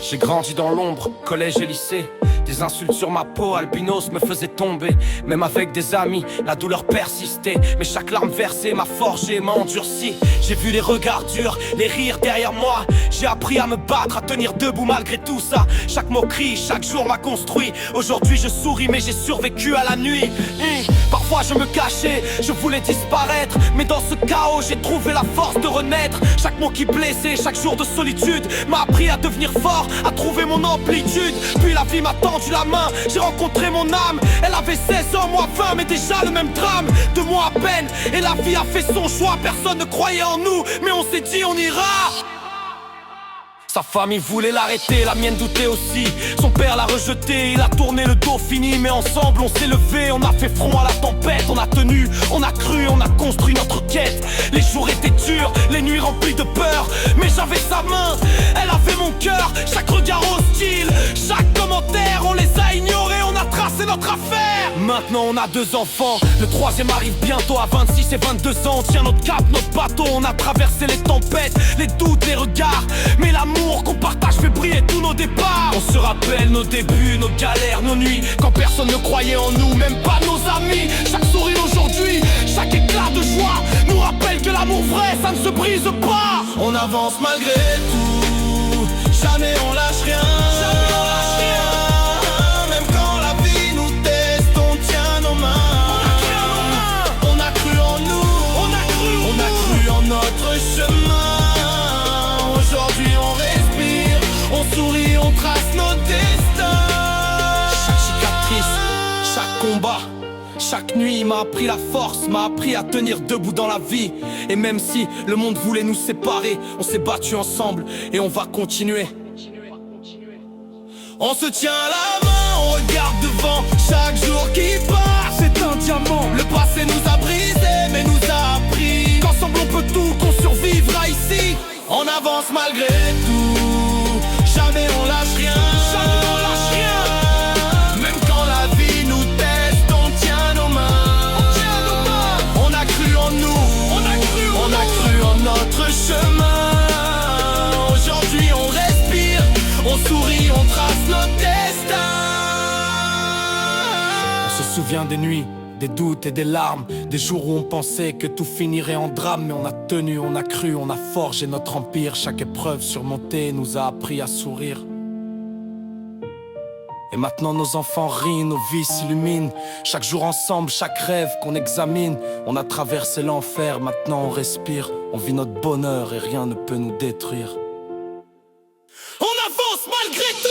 J'ai grandi dans l'ombre, collège et lycée. Des insultes sur ma peau, albinos me faisaient tomber. Même avec des amis, la douleur persistait. Mais chaque larme versée m'a forgé, m'a endurci. J'ai vu les regards durs, les rires derrière moi. J'ai appris à me battre, à tenir debout malgré tout ça. Chaque moquerie, chaque jour m'a construit. Aujourd'hui je souris mais j'ai survécu à la nuit. Parfois je me cachais, je voulais disparaître. Mais dans ce chaos j'ai trouvé la force de renaître. Chaque mot qui blessait, chaque jour de solitude m'a appris à devenir fort, à trouver mon amplitude. Puis la vie m'a tendu la main, j'ai rencontré mon âme. Elle avait 16 ans, moi 20, mais déjà le même drame. 2 mois à peine, et la vie a fait son choix. Personne ne croyait en nous, mais on s'est dit on ira. Sa famille voulait l'arrêter, la mienne doutait aussi. Son père l'a rejeté, il a tourné le dos fini. Mais ensemble on s'est levé, on a fait front à la tempête. On a tenu, on a cru, on a construit notre quête. Les jours étaient durs, les nuits remplies de peur. Mais j'avais sa main, elle avait mon cœur. Chaque regard hostile, chaque commentaire, on les a ignorés, on a tracé notre affaire. Maintenant on a 2 enfants, le 3e arrive bientôt à 26 et 22 ans. On tient notre cap, notre bateau, on a traversé les tempêtes, les doutes, les regards. Mais l'amour qu'on partage fait briller tous nos départs. On se rappelle nos débuts, nos galères, nos nuits, quand personne ne croyait en nous, même pas nos amis. Chaque sourire aujourd'hui, chaque éclat de joie nous rappelle que l'amour vrai, ça ne se brise pas. On avance malgré tout, jamais on lâche rien. Jamais on lâche rien. Même quand la vie nous teste, on tient nos mains. On a cru en nous, on a cru en notre chemin. Aujourd'hui on respire, on sourit, on trace nos destins. Chaque cicatrice, chaque combat, chaque nuit m'a appris la force, m'a appris à tenir debout dans la vie. Et même si le monde voulait nous séparer, on s'est battu ensemble et on va continuer. On se tient la main, on regarde devant. Chaque jour qui passe, c'est un diamant. Le passé nous a brisé, mais nous a appris qu'ensemble on peut tout, qu'on survivra ici. On avance malgré tout, jamais on lâche rien. Jamais on lâche rien. Même quand la vie nous teste, on tient nos mains. On tient nos mains. On a cru en nous, on a cru en notre chemin. Aujourd'hui on respire, on sourit, on trace notre destin. On se souvient des nuits, des doutes et des larmes, des jours où on pensait que tout finirait en drame. Mais on a tenu, on a cru, on a forgé notre empire. Chaque épreuve surmontée nous a appris à sourire. Et maintenant nos enfants rient, nos vies s'illuminent. Chaque jour ensemble, chaque rêve qu'on examine. On a traversé l'enfer, maintenant on respire. On vit notre bonheur et rien ne peut nous détruire. On avance malgré tout.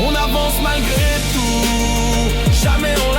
On avance malgré tout, jamais on